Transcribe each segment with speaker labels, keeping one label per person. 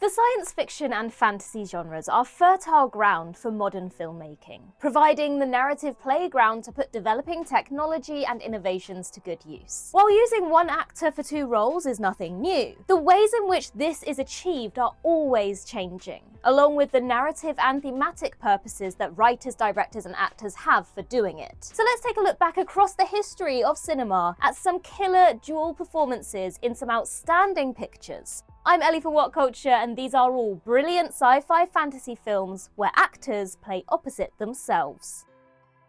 Speaker 1: The science fiction and fantasy genres are fertile ground for modern filmmaking, providing the narrative playground to put developing technology and innovations to good use. While using one actor for two roles is nothing new, the ways in which this is achieved are always changing, along with the narrative and thematic purposes that writers, directors, and actors have for doing it. So let's take a look back across the history of cinema at some killer dual performances in some outstanding pictures. I'm Ellie for What Culture, and these are all brilliant sci-fi fantasy films where actors play opposite themselves.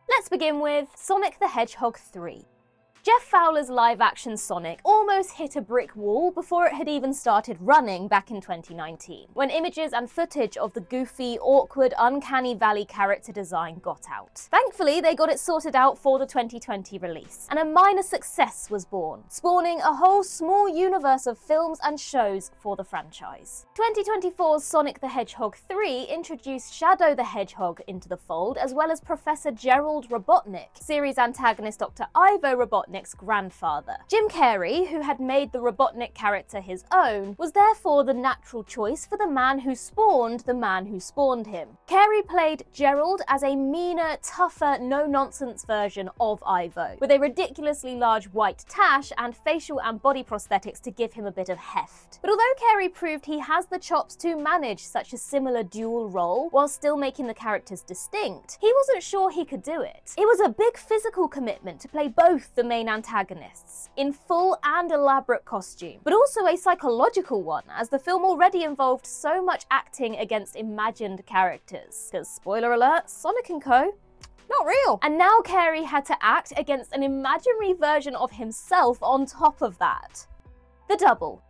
Speaker 1: Let's begin with Sonic the Hedgehog 3. Jeff Fowler's live-action Sonic almost hit a brick wall before it had even started running back in 2019, when images and footage of the goofy, awkward, uncanny valley character design got out. Thankfully, they got it sorted out for the 2020 release, and a minor success was born, spawning a whole small universe of films and shows for the franchise. 2024's Sonic the Hedgehog 3 introduced Shadow the Hedgehog into the fold, as well as Professor Gerald Robotnik, series antagonist Dr. Ivo Robotnik's grandfather. Jim Carrey, who had made the Robotnik character his own, was therefore the natural choice for the man who spawned him. Carrey played Gerald as a meaner, tougher, no-nonsense version of Ivo, with a ridiculously large white tash and facial and body prosthetics to give him a bit of heft. But although Carrey proved he has the chops to manage such a similar dual role while still making the characters distinct, he wasn't sure he could do it. It was a big physical commitment to play both the main antagonists in full and elaborate costume, but also a psychological one, as the film already involved so much acting against imagined characters. Because, spoiler alert, Sonic & Co. not real. And now Carrey had to act against an imaginary version of himself on top of that. The Double.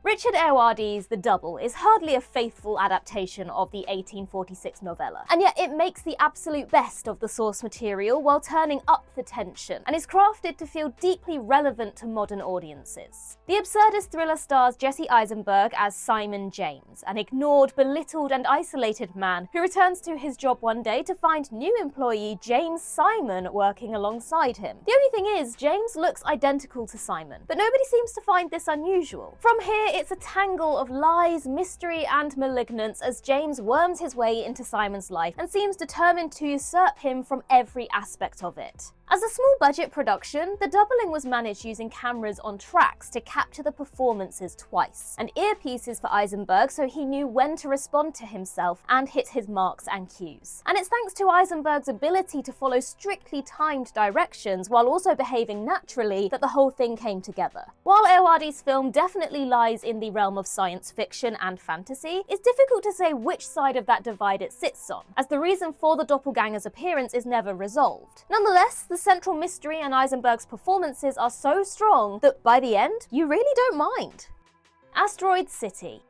Speaker 1: Richard Ayoade's The Double is hardly a faithful adaptation of the 1846 novella, and yet it makes the absolute best of the source material while turning up the tension, and is crafted to feel deeply relevant to modern audiences. The absurdist thriller stars Jesse Eisenberg as Simon James, an ignored, belittled, and isolated man who returns to his job one day to find new employee James Simon working alongside him. The only thing is, James looks identical to Simon, but nobody seems to find this unusual. From here, it's a tangle of lies, mystery, and malignance as James worms his way into Simon's life and seems determined to usurp him from every aspect of it. As a small-budget production, the doubling was managed using cameras on tracks to capture the performances twice, and earpieces for Eisenberg so he knew when to respond to himself and hit his marks and cues. And it's thanks to Eisenberg's ability to follow strictly timed directions while also behaving naturally that the whole thing came together. While Ayoade's film definitely lies in the realm of science fiction and fantasy, it's difficult to say which side of that divide it sits on, as the reason for the doppelganger's appearance is never resolved. Nonetheless, the central mystery and Eisenberg's performances are so strong that by the end, you really don't mind. Asteroid City.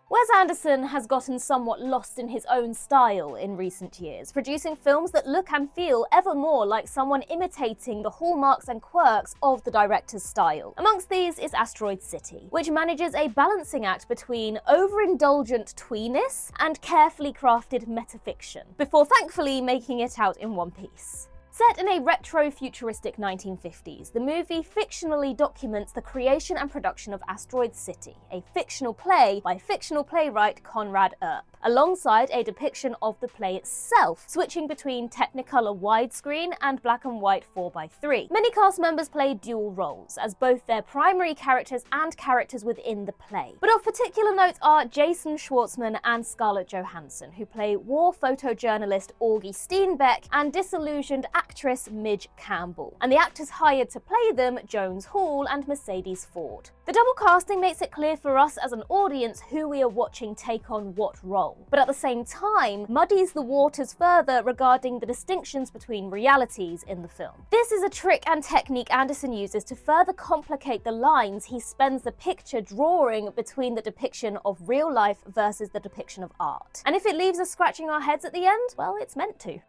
Speaker 1: Wes Anderson has gotten somewhat lost in his own style in recent years, producing films that look and feel ever more like someone imitating the hallmarks and quirks of the director's style. Amongst these is Asteroid City, which manages a balancing act between overindulgent tweeness and carefully crafted metafiction, before thankfully making it out in one piece. Set in a retro-futuristic 1950s, the movie fictionally documents the creation and production of Asteroid City, a fictional play by fictional playwright Conrad Earp, alongside a depiction of the play itself, switching between Technicolor widescreen and black and white 4:3. Many cast members play dual roles, as both their primary characters and characters within the play. But of particular note are Jason Schwartzman and Scarlett Johansson, who play war photojournalist Augie Steenbeck and disillusioned actress Midge Campbell, and the actors hired to play them, Jones Hall and Mercedes Ford. The double casting makes it clear for us as an audience who we are watching take on what role, but at the same time muddies the waters further regarding the distinctions between realities in the film. This is a trick and technique Anderson uses to further complicate the lines he spends the picture drawing between the depiction of real life versus the depiction of art. And if it leaves us scratching our heads at the end, well, it's meant to.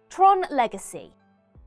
Speaker 1: Tron Legacy.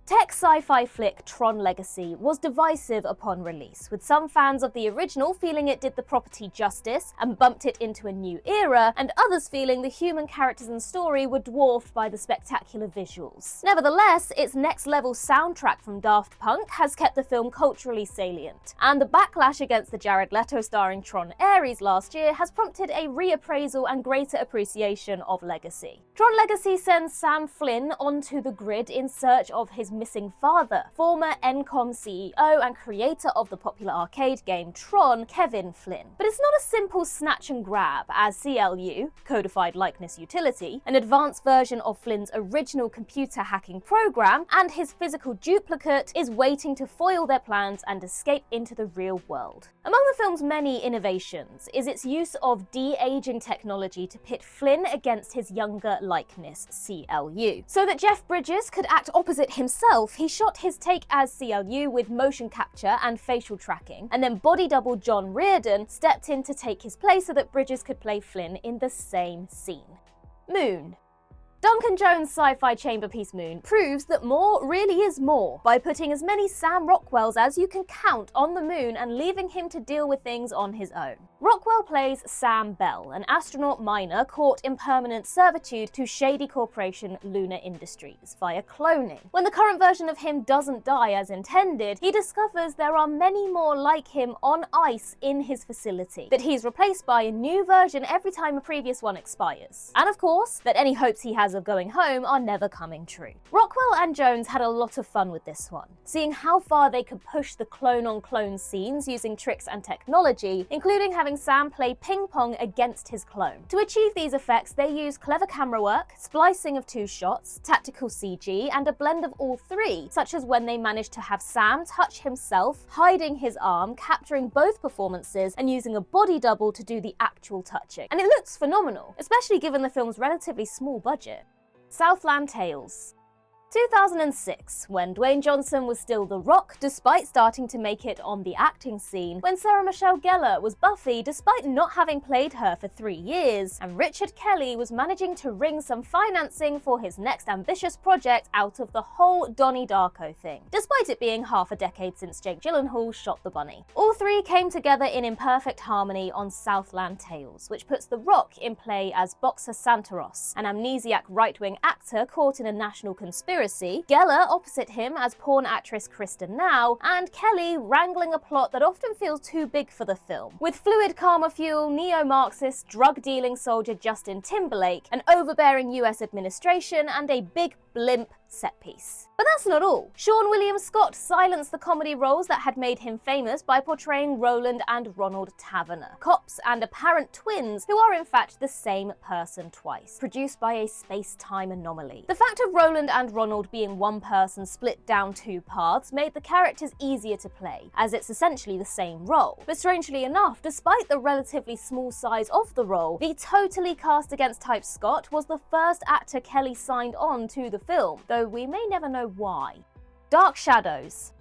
Speaker 1: Tech sci-fi flick Tron Legacy was divisive upon release, with some fans of the original feeling it did the property justice and bumped it into a new era, and others feeling the human characters and story were dwarfed by the spectacular visuals. Nevertheless, its next-level soundtrack from Daft Punk has kept the film culturally salient, and the backlash against the Jared Leto starring Tron Ares last year has prompted a reappraisal and greater appreciation of Legacy. Tron Legacy sends Sam Flynn onto the grid in search of his missing father, former Encom CEO and creator of the popular arcade game Tron, Kevin Flynn. But it's not a simple snatch and grab, as CLU, Codified Likeness Utility, an advanced version of Flynn's original computer hacking program, and his physical duplicate is waiting to foil their plans and escape into the real world. Among the film's many innovations is its use of de-aging technology to pit Flynn against his younger likeness, CLU. So that Jeff Bridges could act opposite himself, he shot his take as CLU with motion capture and facial tracking, and then body double John Reardon stepped in to take his place so that Bridges could play Flynn in the same scene. Moon. Duncan Jones' sci-fi chamber piece Moon proves that more really is more by putting as many Sam Rockwells as you can count on the moon and leaving him to deal with things on his own. Rockwell plays Sam Bell, an astronaut miner caught in permanent servitude to shady corporation Lunar Industries via cloning. When the current version of him doesn't die as intended, he discovers there are many more like him on ice in his facility, that he's replaced by a new version every time a previous one expires. And of course, that any hopes he has of going home are never coming true. Rockwell and Jones had a lot of fun with this one, seeing how far they could push the clone-on-clone scenes using tricks and technology, including having Sam play ping pong against his clone. To achieve these effects, they used clever camera work, splicing of two shots, tactical CG, and a blend of all three, such as when they managed to have Sam touch himself, hiding his arm, capturing both performances, and using a body double to do the actual touching. And it looks phenomenal, especially given the film's relatively small budget. Southland Tales. 2006, when Dwayne Johnson was still The Rock despite starting to make it on the acting scene, when Sarah Michelle Gellar was Buffy despite not having played her for 3 years, and Richard Kelly was managing to wring some financing for his next ambitious project out of the whole Donnie Darko thing, despite it being half a decade since Jake Gyllenhaal shot the bunny. All three came together in imperfect harmony on Southland Tales, which puts The Rock in play as Boxer Santaros, an amnesiac right-wing actor caught in a national conspiracy, Gellar opposite him as porn actress Kristen Now, and Kelly wrangling a plot that often feels too big for the film, with fluid karma fuel, neo-Marxist, drug-dealing soldier Justin Timberlake, an overbearing US administration, and a big blimp set piece. But that's not all. Sean William Scott silenced the comedy roles that had made him famous by portraying Roland and Ronald Taverner, cops and apparent twins who are in fact the same person twice, produced by a space-time anomaly. The fact of Roland and Ronald being one person split down two paths made the characters easier to play, as it's essentially the same role. But strangely enough, despite the relatively small size of the role, the totally cast against type Scott was the first actor Kelly signed on to the film, though we may never know why. Dark Shadows.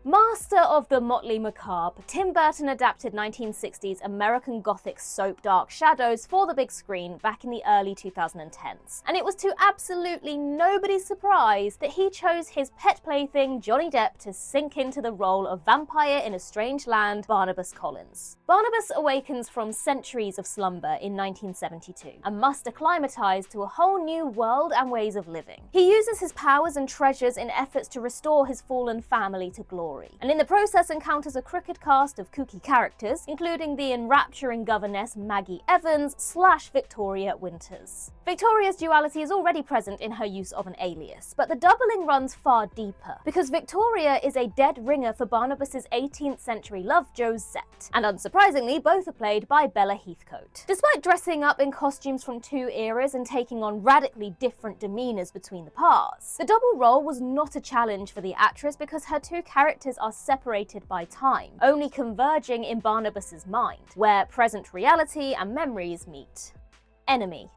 Speaker 1: Master of the motley macabre, Tim Burton adapted 1960s American Gothic soap Dark Shadows for the big screen back in the early 2010s. And it was to absolutely nobody's surprise that he chose his pet plaything Johnny Depp to sink into the role of vampire in a strange land, Barnabas Collins. Barnabas awakens from centuries of slumber in 1972 and must acclimatise to a whole new world and ways of living. He uses his powers and treasures in efforts to restore his fallen family to glory, and in the process encounters a crooked cast of kooky characters, including the enrapturing governess Maggie Evans / Victoria Winters. Victoria's duality is already present in her use of an alias, but the doubling runs far deeper, because Victoria is a dead ringer for Barnabas's 18th century love Josette, and unsurprisingly both are played by Bella Heathcote. Despite dressing up in costumes from two eras and taking on radically different demeanours between the parts, the double role was not a challenge for the actress because her two characters are separated by time, only converging in Barnabas's mind, where present reality and memories meet. Enemy.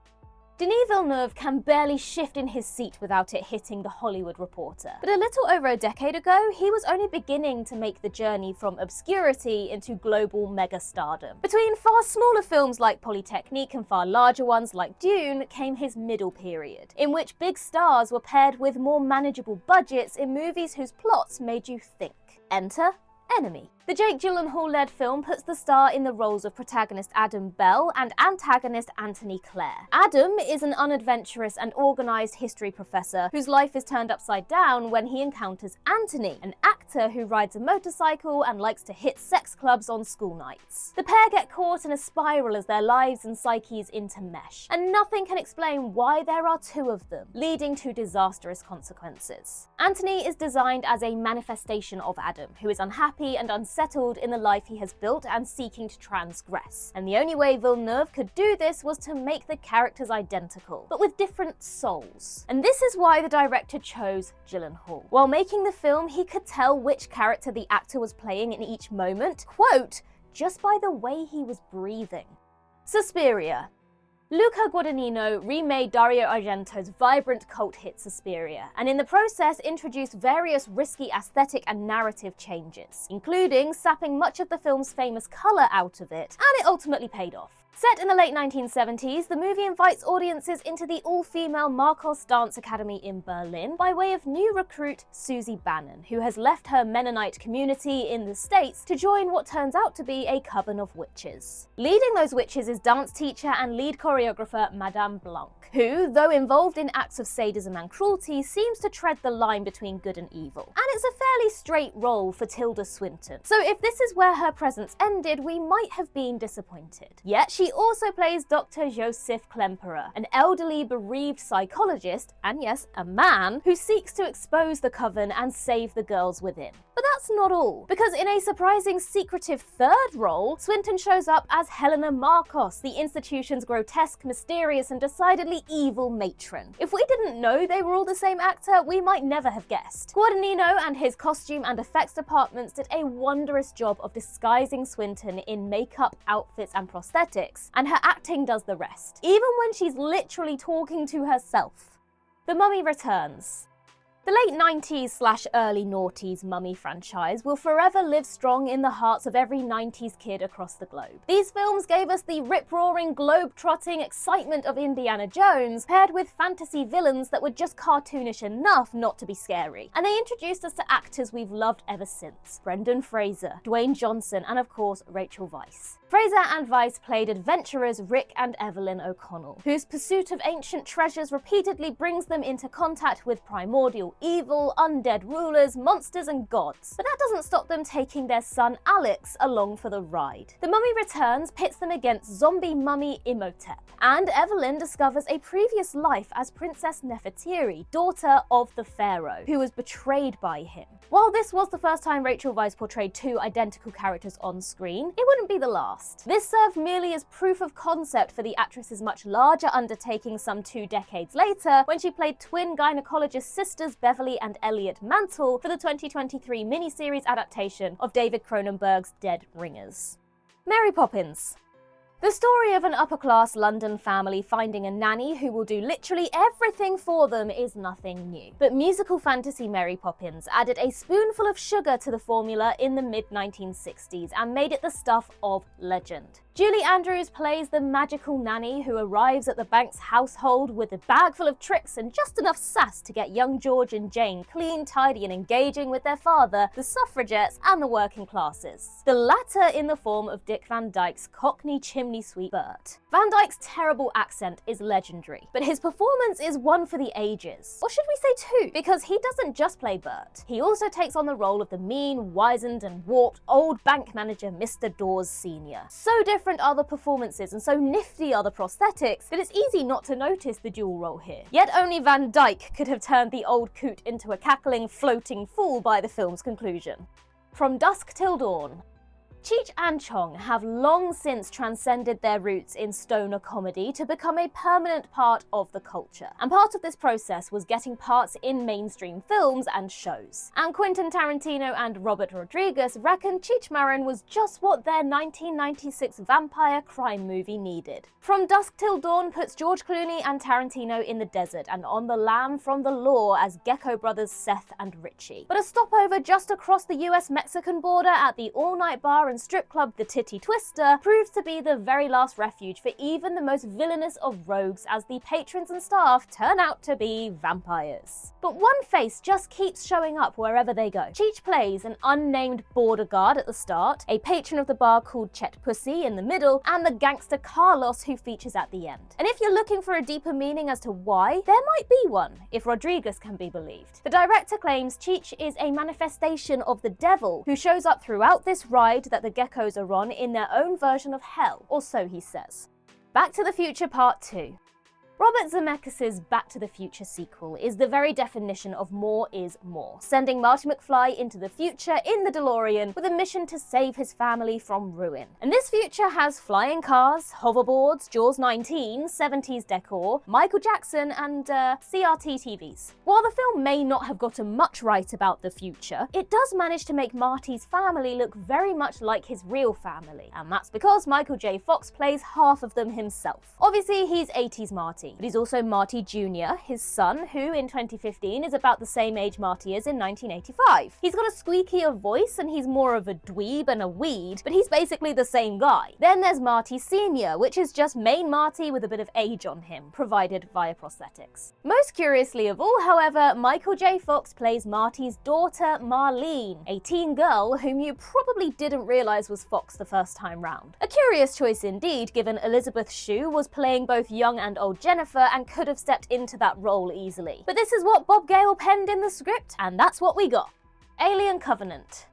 Speaker 1: Denis Villeneuve can barely shift in his seat without it hitting The Hollywood Reporter. But a little over a decade ago, he was only beginning to make the journey from obscurity into global megastardom. Between far smaller films like Polytechnique and far larger ones like Dune came his middle period, in which big stars were paired with more manageable budgets in movies whose plots made you think. Enter Enemy. The Jake Gyllenhaal-led film puts the star in the roles of protagonist Adam Bell and antagonist Anthony Clare. Adam is an unadventurous and organised history professor whose life is turned upside down when he encounters Anthony, an actor who rides a motorcycle and likes to hit sex clubs on school nights. The pair get caught in a spiral as their lives and psyches intermesh, and nothing can explain why there are two of them, leading to disastrous consequences. Anthony is designed as a manifestation of Adam, who is unhappy and unsettled in the life he has built and seeking to transgress. And the only way Villeneuve could do this was to make the characters identical, but with different souls. And this is why the director chose Gyllenhaal. While making the film, he could tell which character the actor was playing in each moment, quote, just by the way he was breathing. Suspiria. Luca Guadagnino remade Dario Argento's vibrant cult hit Suspiria, and in the process introduced various risky aesthetic and narrative changes, including sapping much of the film's famous colour out of it, and it ultimately paid off. Set in the late 1970s, the movie invites audiences into the all-female Marcos Dance Academy in Berlin by way of new recruit Susie Bannon, who has left her Mennonite community in the States to join what turns out to be a coven of witches. Leading those witches is dance teacher and lead choreographer Madame Blanc, who, though involved in acts of sadism and cruelty, seems to tread the line between good and evil. And it's a fairly straight role for Tilda Swinton, so if this is where her presence ended, we might have been disappointed. Yet she also plays Dr. Joseph Klemperer, an elderly bereaved psychologist, and yes, a man, who seeks to expose the coven and save the girls within. But that's not all, because in a surprising secretive third role, Swinton shows up as Helena Marcos, the institution's grotesque, mysterious, and decidedly evil matron. If we didn't know they were all the same actor, we might never have guessed. Guadagnino and his costume and effects departments did a wondrous job of disguising Swinton in makeup, outfits, and prosthetics, and her acting does the rest, even when she's literally talking to herself. The Mummy returns. The late 90s/early noughties Mummy franchise will forever live strong in the hearts of every 90s kid across the globe. These films gave us the rip-roaring, globe-trotting excitement of Indiana Jones, paired with fantasy villains that were just cartoonish enough not to be scary. And they introduced us to actors we've loved ever since. Brendan Fraser, Dwayne Johnson, and of course, Rachel Weisz. Fraser and Weisz played adventurers Rick and Evelyn O'Connell, whose pursuit of ancient treasures repeatedly brings them into contact with primordial evil, undead rulers, monsters, and gods. But that doesn't stop them taking their son Alex along for the ride. The Mummy Returns pits them against zombie mummy Imhotep, and Evelyn discovers a previous life as Princess Nefertiri, daughter of the Pharaoh, who was betrayed by him. While this was the first time Rachel Weisz portrayed two identical characters on screen, it wouldn't be the last. This served merely as proof of concept for the actress's much larger undertaking some 2 decades later, when she played twin gynecologist sisters Beverly and Elliot Mantle for the 2023 miniseries adaptation of David Cronenberg's Dead Ringers. Mary Poppins. The story of an upper-class London family finding a nanny who will do literally everything for them is nothing new. But musical fantasy Mary Poppins added a spoonful of sugar to the formula in the mid-1960s and made it the stuff of legend. Julie Andrews plays the magical nanny who arrives at the Banks household with a bag full of tricks and just enough sass to get young George and Jane clean, tidy, and engaging with their father, the suffragettes, and the working classes. The latter in the form of Dick Van Dyke's Cockney chimney sweep Bert. Van Dyke's terrible accent is legendary, but his performance is one for the ages. Or should we say two? Because he doesn't just play Bert. He also takes on the role of the mean, wizened, and warped old bank manager Mr. Dawes Sr. So different are the performances and so nifty are the prosthetics that it's easy not to notice the dual role here. Yet only Van Dyke could have turned the old coot into a cackling, floating fool by the film's conclusion. From Dusk Till Dawn. Cheech and Chong have long since transcended their roots in stoner comedy to become a permanent part of the culture. And part of this process was getting parts in mainstream films and shows. And Quentin Tarantino and Robert Rodriguez reckon Cheech Marin was just what their 1996 vampire crime movie needed. From Dusk Till Dawn puts George Clooney and Tarantino in the desert and on the lam from the law as Gecko brothers Seth and Richie. But a stopover just across the US-Mexican border at the all-night bar and strip club The Titty Twister proves to be the very last refuge for even the most villainous of rogues as the patrons and staff turn out to be vampires. But one face just keeps showing up wherever they go. Cheech plays an unnamed border guard at the start, a patron of the bar called Chet Pussy in the middle, and the gangster Carlos who features at the end. And if you're looking for a deeper meaning as to why, there might be one, if Rodriguez can be believed. The director claims Cheech is a manifestation of the devil who shows up throughout this ride that the geckos are on in their own version of hell, or so he says. Back to the Future Part 2. Robert Zemeckis' Back to the Future sequel is the very definition of more is more, sending Marty McFly into the future in the DeLorean with a mission to save his family from ruin. And this future has flying cars, hoverboards, Jaws 19, 70s decor, Michael Jackson, and CRT TVs. While the film may not have gotten much right about the future, it does manage to make Marty's family look very much like his real family, and that's because Michael J. Fox plays half of them himself. Obviously, he's 80s Marty, but he's also Marty Jr., his son, who in 2015 is about the same age Marty is in 1985. He's got a squeakier voice and he's more of a dweeb and a weed, but he's basically the same guy. Then there's Marty Sr., which is just main Marty with a bit of age on him, provided via prosthetics. Most curiously of all, however, Michael J. Fox plays Marty's daughter Marlene, a teen girl whom you probably didn't realise was Fox the first time round. A curious choice indeed, given Elizabeth Shue was playing both young and old Jennifer and could have stepped into that role easily. But this is what Bob Gale penned in the script, and that's what we got. Alien Covenant.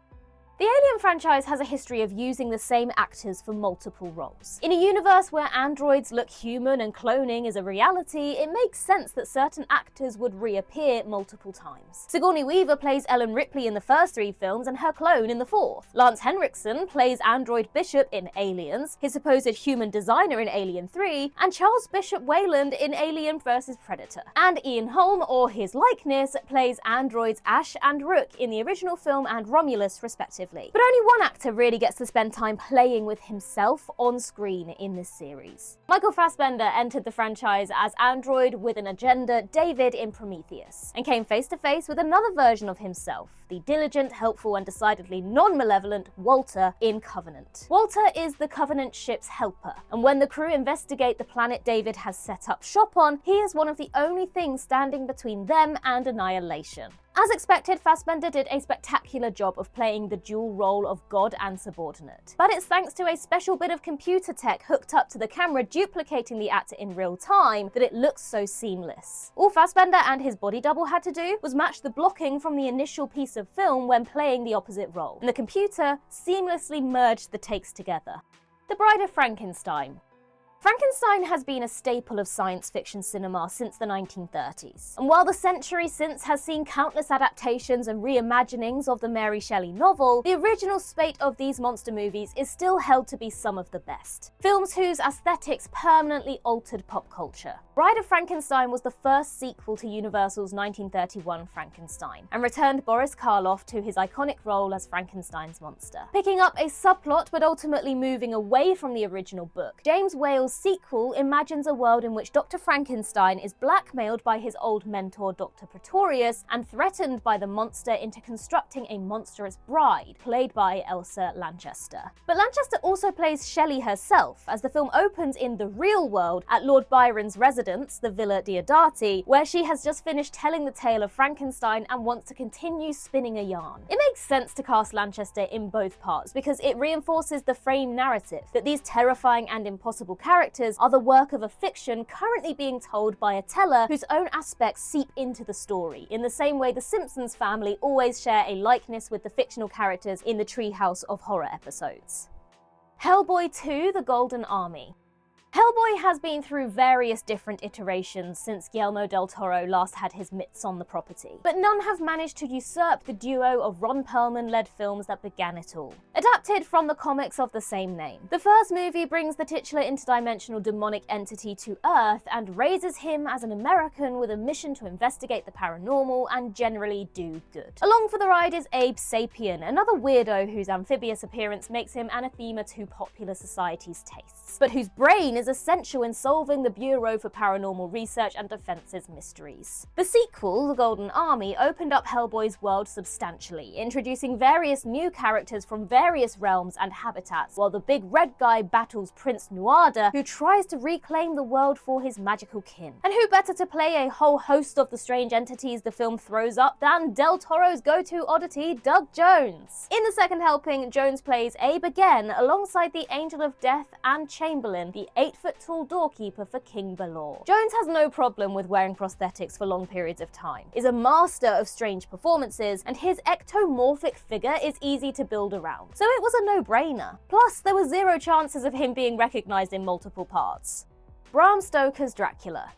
Speaker 1: The Alien franchise has a history of using the same actors for multiple roles. In a universe where androids look human and cloning is a reality, it makes sense that certain actors would reappear multiple times. Sigourney Weaver plays Ellen Ripley in the first 3 films and her clone in the 4th. Lance Henriksen plays Android Bishop in Aliens, his supposed human designer in Alien 3, and Charles Bishop Wayland in Alien vs. Predator. And Ian Holm, or his likeness, plays androids Ash and Rook in the original film and Romulus respectively. But only one actor really gets to spend time playing with himself on screen in this series. Michael Fassbender entered the franchise as android with an agenda, David in Prometheus, and came face to face with another version of himself, the diligent, helpful, and decidedly non-malevolent Walter in Covenant. Walter is the Covenant ship's helper, and when the crew investigate the planet David has set up shop on, he is one of the only things standing between them and annihilation. As expected, Fassbender did a spectacular job of playing the dual role of god and subordinate. But it's thanks to a special bit of computer tech hooked up to the camera duplicating the actor in real time that it looks so seamless. All Fassbender and his body double had to do was match the blocking from the initial piece of film when playing the opposite role, and the computer seamlessly merged the takes together. The Bride of Frankenstein. Frankenstein has been a staple of science fiction cinema since the 1930s, and while the century since has seen countless adaptations and reimaginings of the Mary Shelley novel, the original spate of these monster movies is still held to be some of the best. Films whose aesthetics permanently altered pop culture. Bride of Frankenstein was the first sequel to Universal's 1931 Frankenstein, and returned Boris Karloff to his iconic role as Frankenstein's monster. Picking up a subplot but ultimately moving away from the original book, James Whale's sequel imagines a world in which Dr. Frankenstein is blackmailed by his old mentor Dr. Pretorius and threatened by the monster into constructing a monstrous bride, played by Elsa Lanchester. But Lanchester also plays Shelley herself, as the film opens in the real world at Lord Byron's residence, the Villa Diodati, where she has just finished telling the tale of Frankenstein and wants to continue spinning a yarn. It makes sense to cast Lanchester in both parts because it reinforces the frame narrative that these terrifying and impossible characters are the work of a fiction currently being told by a teller whose own aspects seep into the story, in the same way the Simpsons family always share a likeness with the fictional characters in the Treehouse of Horror episodes. Hellboy 2: The Golden Army. Hellboy has been through various different iterations since Guillermo del Toro last had his mitts on the property, but none have managed to usurp the duo of Ron Perlman-led films that began it all. Adapted from the comics of the same name, the first movie brings the titular interdimensional demonic entity to Earth and raises him as an American with a mission to investigate the paranormal and generally do good. Along for the ride is Abe Sapien, another weirdo whose amphibious appearance makes him anathema to popular society's tastes, but whose brain is essential in solving the Bureau for Paranormal Research and Defense's mysteries. The sequel, The Golden Army, opened up Hellboy's world substantially, introducing various new characters from various realms and habitats, while the big red guy battles Prince Nuada, who tries to reclaim the world for his magical kin. And who better to play a whole host of the strange entities the film throws up than Del Toro's go-to oddity, Doug Jones? In the second helping, Jones plays Abe again, alongside the Angel of Death and Chamberlain, the 8-foot-tall doorkeeper for King Balor. Jones has no problem with wearing prosthetics for long periods of time, is a master of strange performances, and his ectomorphic figure is easy to build around, so it was a no-brainer. Plus, there were zero chances of him being recognised in multiple parts. Bram Stoker's Dracula.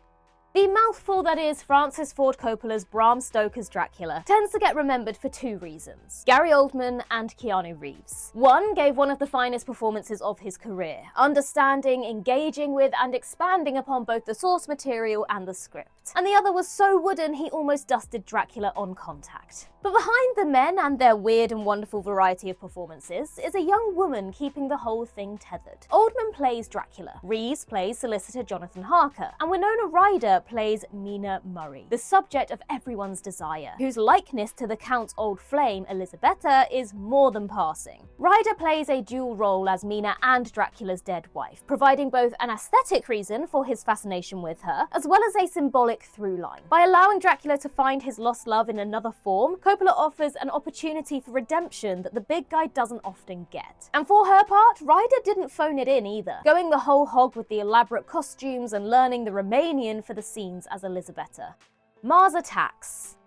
Speaker 1: The mouthful that is Francis Ford Coppola's Bram Stoker's Dracula tends to get remembered for two reasons: Gary Oldman and Keanu Reeves. One gave one of the finest performances of his career, understanding, engaging with, and expanding upon both the source material and the script. And the other was so wooden he almost dusted Dracula on contact. But behind the men and their weird and wonderful variety of performances is a young woman keeping the whole thing tethered. Oldman plays Dracula, Reeves plays Solicitor Jonathan Harker, and Winona Ryder plays Mina Murray, the subject of everyone's desire, whose likeness to the Count's old flame, Elisabetta, is more than passing. Ryder plays a dual role as Mina and Dracula's dead wife, providing both an aesthetic reason for his fascination with her, as well as a symbolic through line. By allowing Dracula to find his lost love in another form, Coppola offers an opportunity for redemption that the big guy doesn't often get. And for her part, Ryder didn't phone it in either, going the whole hog with the elaborate costumes and learning the Romanian for the scenes as Elisabetta. Mars Attacks.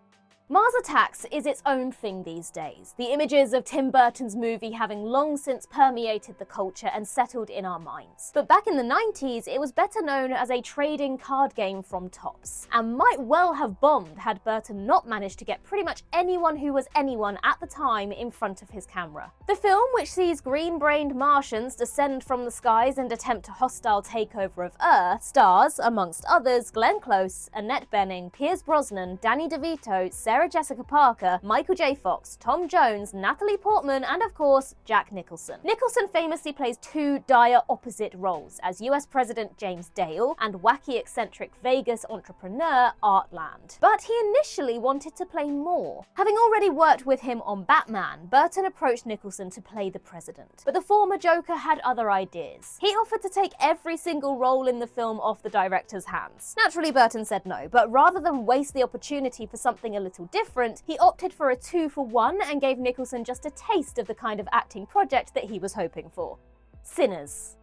Speaker 1: Mars Attacks is its own thing these days, the images of Tim Burton's movie having long since permeated the culture and settled in our minds. But back in the 90s, it was better known as a trading card game from Topps, and might well have bombed had Burton not managed to get pretty much anyone who was anyone at the time in front of his camera. The film, which sees green-brained Martians descend from the skies and attempt a hostile takeover of Earth, stars, amongst others, Glenn Close, Annette Bening, Pierce Brosnan, Danny DeVito, Sarah Jessica Parker, Michael J. Fox, Tom Jones, Natalie Portman, and of course, Jack Nicholson. Nicholson famously plays two dire opposite roles as US President James Dale and wacky eccentric Vegas entrepreneur Art Land. But he initially wanted to play more. Having already worked with him on Batman, Burton approached Nicholson to play the president, but the former Joker had other ideas. He offered to take every single role in the film off the director's hands. Naturally, Burton said no, but rather than waste the opportunity for something a little different, he opted for a 2-for-1 and gave Nicholson just a taste of the kind of acting project that he was hoping for. Sinners.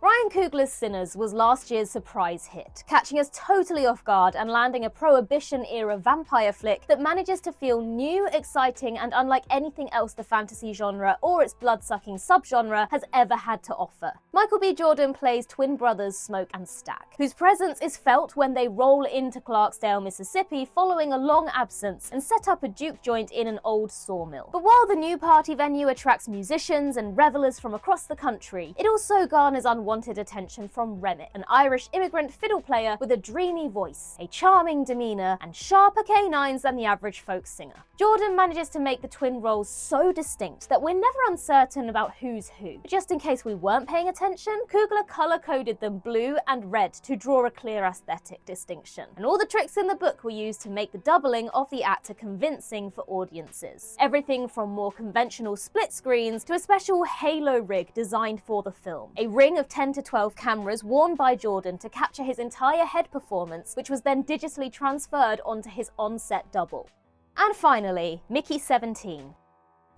Speaker 1: Ryan Coogler's Sinners was last year's surprise hit, catching us totally off guard and landing a Prohibition-era vampire flick that manages to feel new, exciting, and unlike anything else the fantasy genre or its blood-sucking subgenre has ever had to offer. Michael B. Jordan plays twin brothers Smoke and Stack, whose presence is felt when they roll into Clarksdale, Mississippi following a long absence and set up a juke joint in an old sawmill. But while the new party venue attracts musicians and revelers from across the country, it also garners unwanted attention from Remit, an Irish immigrant fiddle player with a dreamy voice, a charming demeanour, and sharper canines than the average folk singer. Jordan manages to make the twin roles so distinct that we're never uncertain about who's who. But just in case we weren't paying attention, Coogler colour-coded them blue and red to draw a clear aesthetic distinction. And all the tricks in the book were used to make the doubling of the actor convincing for audiences. Everything from more conventional split screens to a special halo rig designed for the film. A ring of 10 to 12 cameras worn by Jordan to capture his entire head performance, which was then digitally transferred onto his on-set double. And finally, Mickey 17.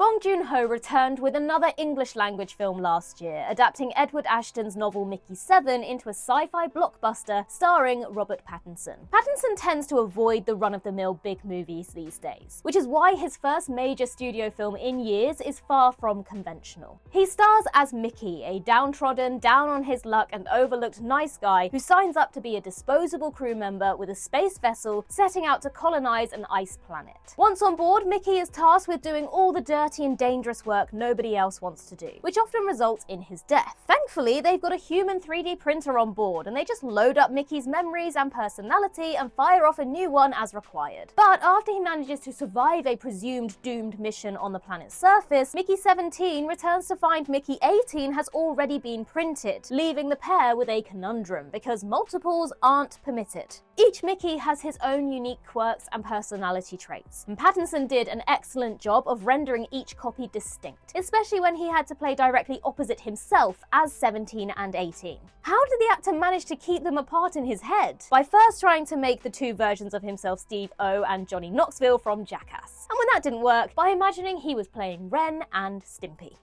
Speaker 1: Bong Joon-ho returned with another English-language film last year, adapting Edward Ashton's novel Mickey 7 into a sci-fi blockbuster starring Robert Pattinson. Pattinson tends to avoid the run-of-the-mill big movies these days, which is why his first major studio film in years is far from conventional. He stars as Mickey, a downtrodden, down-on-his-luck and overlooked nice guy who signs up to be a disposable crew member with a space vessel setting out to colonize an ice planet. Once on board, Mickey is tasked with doing all the dirty and dangerous work nobody else wants to do, which often results in his death. Thankfully, they've got a human 3D printer on board, and they just load up Mickey's memories and personality and fire off a new one as required. But after he manages to survive a presumed doomed mission on the planet's surface, Mickey 17 returns to find Mickey 18 has already been printed, leaving the pair with a conundrum, because multiples aren't permitted. Each Mickey has his own unique quirks and personality traits, and Pattinson did an excellent job of rendering each copy distinct, especially when he had to play directly opposite himself as 17 and 18. How did the actor manage to keep them apart in his head? By first trying to make the two versions of himself Steve-O and Johnny Knoxville from Jackass. And when that didn't work, by imagining he was playing Ren and Stimpy.